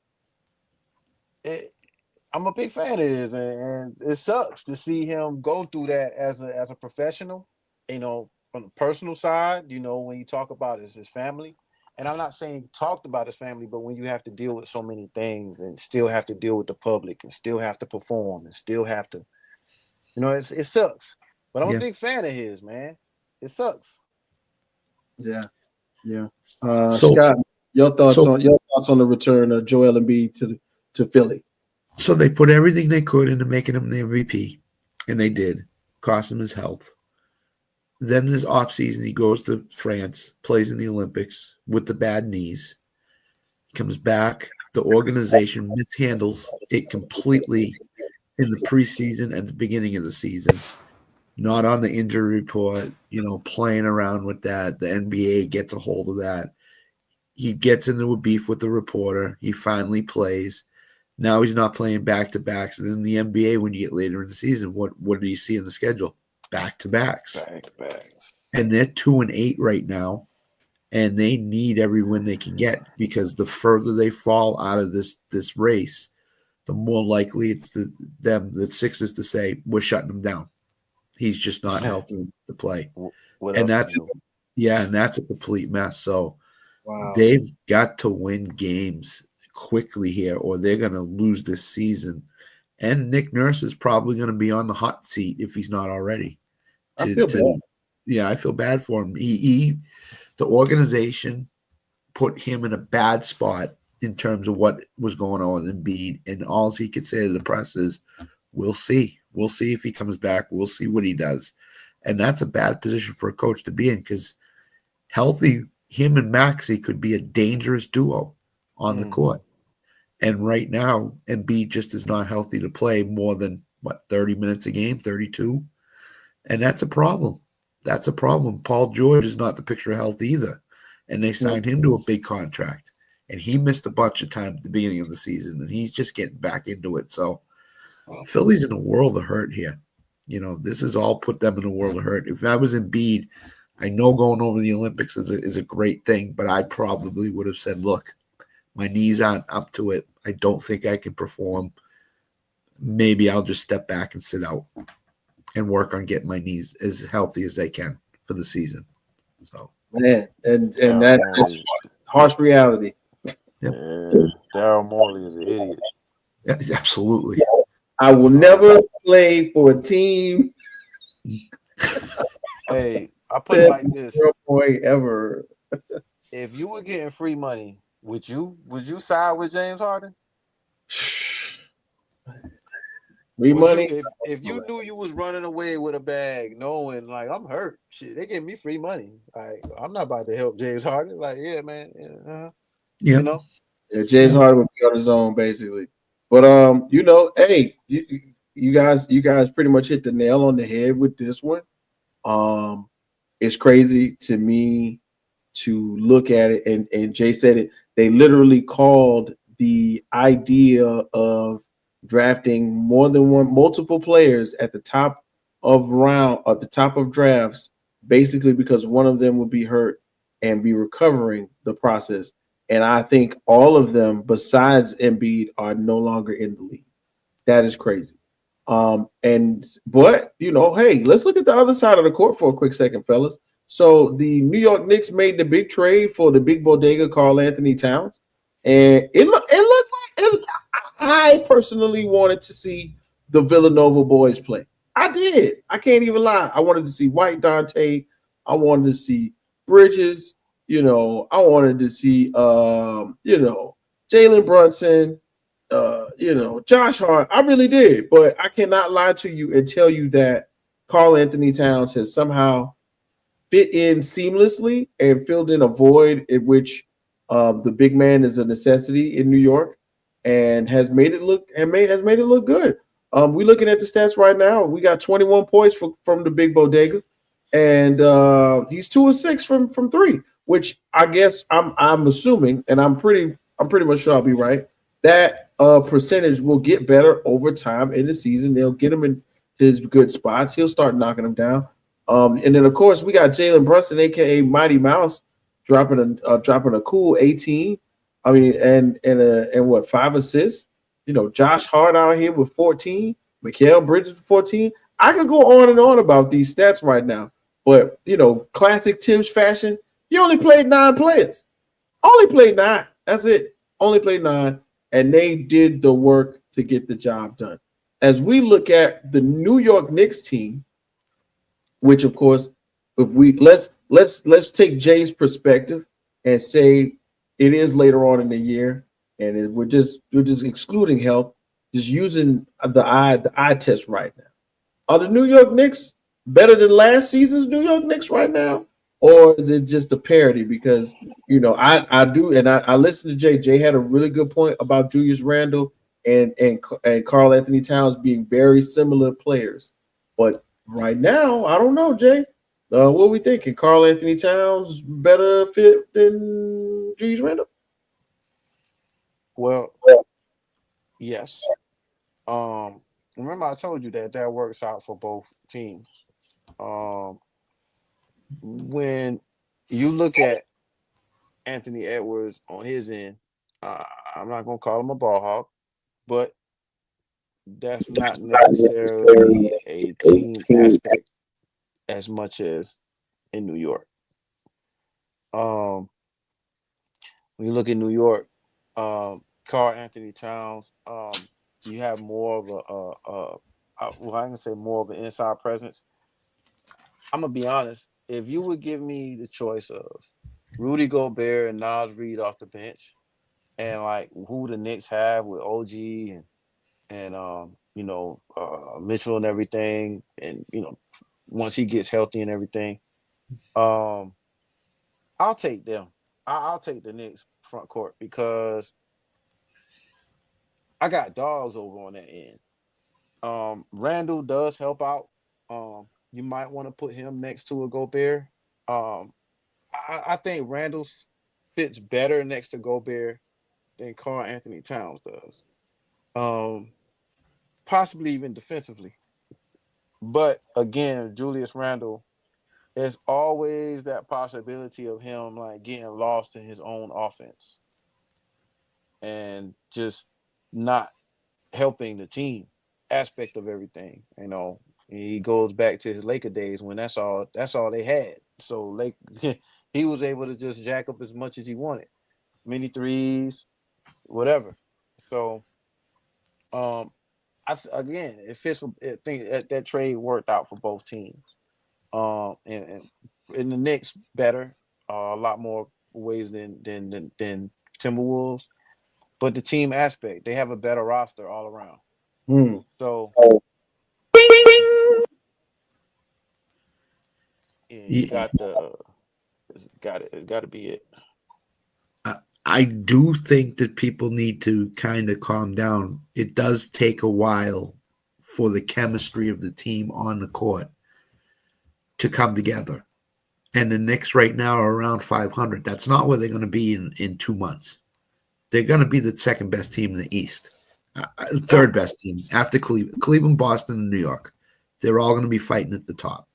I'm a big fan of his, and it sucks to see him go through that as a professional, from the personal side, when you talk about his family. And I'm not saying talked about his family, but when you have to deal with so many things and still have to deal with the public and still have to perform and still have to, it sucks. But I'm a big fan of his, man. It sucks. Yeah. Scott, your thoughts on the return of Joel Embiid to Philly? So they put everything they could into making him the MVP, and they did. Cost him his health. Then this offseason, he goes to France, plays in the Olympics with the bad knees. He comes back. The organization mishandles it completely in the preseason and the beginning of the season. Not on the injury report, playing around with that. The NBA gets a hold of that. He gets into a beef with the reporter. He finally plays. Now he's not playing back-to-backs. And in the NBA, when you get later in the season, what do you see in the schedule? Back-to-backs. Back-to-backs. And they're 2-8 right now. and they need every win they can get, because the further they fall out of this race, the more likely it's the Sixers to say, we're shutting him down. He's just not healthy to play. What And else to do? and that's a complete mess. So Wow. they've got to win games quickly here, or they're going to lose this season. And Nick Nurse is probably going to be on the hot seat if he's not already. I feel bad. Yeah, I feel bad for him. The organization put him in a bad spot in terms of what was going on with Embiid, and all he could say to the press is, we'll see. We'll see if he comes back. We'll see what he does. And that's a bad position for a coach to be in, because healthy, him and Maxey could be a dangerous duo on the court. And right now, Embiid just is not healthy to play more than, 30 minutes a game, 32? And that's a problem. That's a problem. Paul George is not the picture of health either. And they signed him to a big contract. And he missed a bunch of time at the beginning of the season, and he's just getting back into it. So Philly's in a world of hurt here. This has all put them in a world of hurt. If I was Embiid, I know going over the Olympics is a great thing, but I probably would have said, look, my knees aren't up to it. I don't think I can perform. Maybe I'll just step back and sit out and work on getting my knees as healthy as they can for the season. So, man, and that's harsh reality. Yep. Daryl Morley is an idiot. Yeah, absolutely. I will never play for a team. Hey, I put it like this: ever. if you were getting free money, would you side with James Harden? Free money. If you knew you was running away with a bag, knowing like I'm hurt, shit, they give me free money. Like I'm not about to help James Harden. Like, yeah, man, you know. Yeah, James Harden would be on his own basically. But hey, you guys pretty much hit the nail on the head with this one. It's crazy to me to look at it, and Jay said it. They literally called the idea of drafting more than multiple players at the top of drafts, basically because one of them would be hurt and be recovering the process. And I think all of them, besides Embiid, are no longer in the league. That is crazy. But hey, let's look at the other side of the court for a quick second, fellas. So the New York Knicks made the big trade for the big bodega Karl Anthony Towns, and it looked like I personally wanted to see the Villanova boys play. I did. I can't even lie. I wanted to see White Dante. I wanted to see Bridges. I wanted to see Jalen Brunson. Josh Hart. I really did, but I cannot lie to you and tell you that Karl Anthony Towns has somehow fit in seamlessly and filled in a void in which the big man is a necessity in New York, and has made it look good. We're looking at the stats right now. We got 21 points from the big bodega, and he's 2 of 6 from 3, which I guess I'm assuming, and I'm pretty much sure I'll be right, that percentage will get better over time in the season. They'll get him in his good spots. He'll start knocking them down. And then of course we got Jalen Brunson, aka Mighty Mouse, dropping a cool 18. I mean, and what, 5 assists? Josh Hart out here with 14, Mikal Bridges with 14. I could go on and on about these stats right now, but classic Tibbs fashion, you only played 9 players. Only played 9. That's it. Only played 9, and they did the work to get the job done. As we look at the New York Knicks team, which of course, if we let's take Jay's perspective and say it is later on in the year, and we're just excluding health, just using the eye test right now. Are the New York Knicks better than last season's New York Knicks right now, or is it just a parody? Because I do, and I listened to Jay. Jay had a really good point about Julius Randle and Karl Anthony Towns being very similar players, but right now, I don't know, Jay. What are we thinking? Karl Anthony Towns better fit than Julius Randle? Well, yes. Remember I told you that works out for both teams. When you look at Anthony Edwards on his end. I'm not gonna call him a ball hawk, but that's not necessarily a team aspect as much as in New York. When you look at New York, Karl Anthony Towns, you have more of well, I can say more of an inside presence. I'm gonna be honest. If you would give me the choice of Rudy Gobert and Nas Reed off the bench, and like who the Knicks have with OG and Mitchell and everything, and once he gets healthy and everything, I'll take them. I'll take the Knicks front court because I got dogs over on that end. Randall does help out. You might want to put him next to a Gobert. I think Randall fits better next to Gobert than Karl Anthony Towns does. Possibly even defensively. But again, Julius Randle, there's always that possibility of him like getting lost in his own offense and just not helping the team aspect of everything. He goes back to his Laker days when that's all they had. So he was able to just jack up as much as he wanted, mini threes, whatever. So, again, it fits. I think that trade worked out for both teams. And the Knicks better, a lot more ways than Timberwolves, but the team aspect, they have a better roster all around. So, you got to be it. I do think that people need to kind of calm down. It does take a while for the chemistry of the team on the court to come together. And the Knicks right now are around 500. That's not where they're going to be in 2 months. They're going to be the second best team in the East, third best team after Cleveland, Boston, and New York. They're all going to be fighting at the top.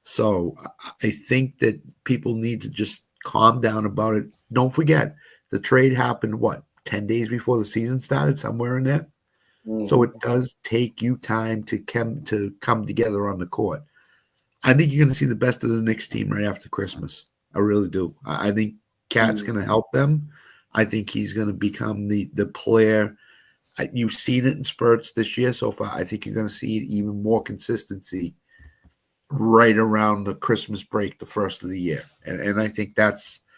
So I think that people need to just calm down about it. Don't forget, the trade happened, 10 days before the season started, somewhere in there? Mm-hmm. So it does take you time to come together on the court. I think you're going to see the best of the Knicks team right after Christmas. I really do. I think Cat's going to help them. I think he's going to become the player. You've seen it in spurts this year so far. I think you're going to see even more consistency right around the Christmas break, the first of the year. And I think that's –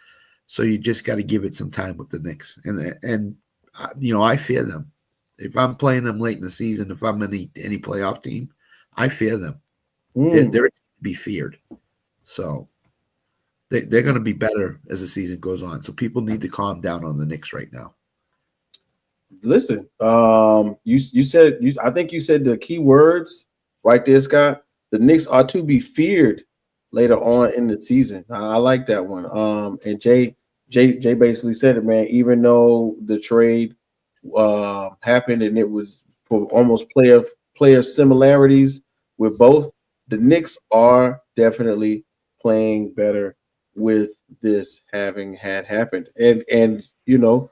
so you just got to give it some time with the Knicks. And I fear them. If I'm playing them late in the season, if I'm any playoff team, I fear them. They're to be feared. So they're going to be better as the season goes on. So people need to calm down on the Knicks right now. Listen, you said I think you said the key words right there, Scott. The Knicks are to be feared later on in the season. I like that one. And Jay basically said it, man. Even though the trade happened and it was for almost player similarities with both, the Knicks are definitely playing better with this having had happened. And y'all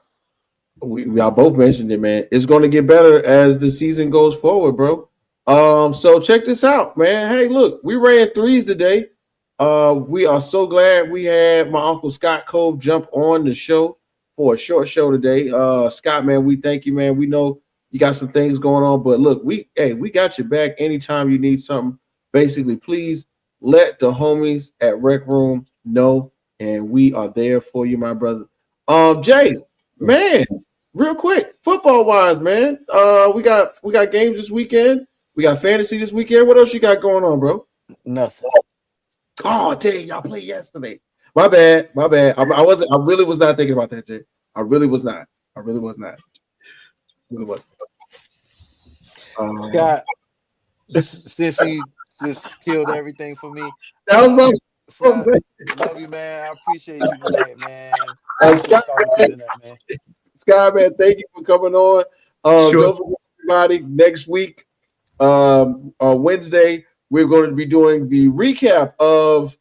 both mentioned it, man. It's going to get better as the season goes forward, bro. So check this out, man. Hey, look, we ran threes today. We are so glad we had my Uncle Scott Cove jump on the show for a short show today. Scott, man, we thank you, man. We know you got some things going on, but look, we got your back anytime you need something. Basically, please let the homies at RecRoom know, and we are there for you, my brother. Jay, man, real quick, football wise, man. We got games this weekend. We got fantasy this weekend. What else you got going on, bro? Nothing. Oh, dang, y'all played yesterday. My bad. I really was not thinking about that, Jay. I really was not. Scott, since he just killed everything for me. That was my Scott, love you, man. I appreciate you tonight, man. Scott, man, thank you for coming on. Don't forget, everybody, next week, Wednesday, we're going to be doing the recap of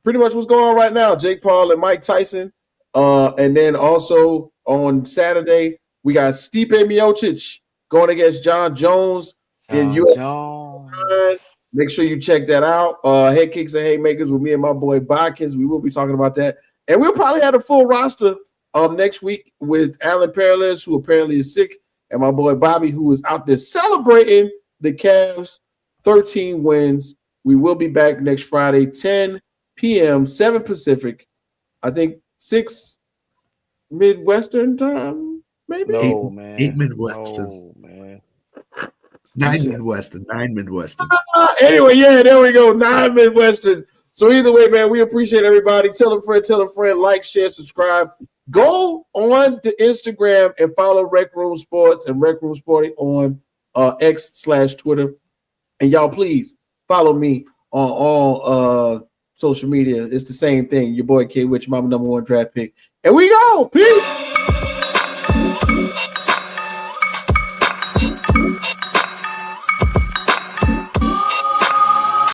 pretty much what's going on right now. Jake Paul and Mike Tyson. And then also on Saturday, we got Stipe Miocic going against John Jones in UFC. Jones. Make sure you check that out. Head Kicks and Haymakers with me and my boy Bodkins. We will be talking about that. And we'll probably have a full roster next week with Allen Peralez, who apparently is sick, and my boy Bobby, who is out there celebrating the Cavs' 13 wins. We will be back next Friday, 10 p.m., 7 Pacific. I think 6 Midwestern time, maybe? No, man. 8 Midwestern. No, man. 9 Midwestern. 9 Midwestern. Anyway, yeah, there we go. 9 Midwestern. So either way, man, we appreciate everybody. Tell a friend, like, share, subscribe. Go on to Instagram and follow RecRoom Sports and RecRoom Sporting on X/Twitter. And y'all, please follow me on all social media. It's the same thing. Your boy KWhit, your mama #1 draft pick. And we go. Peace.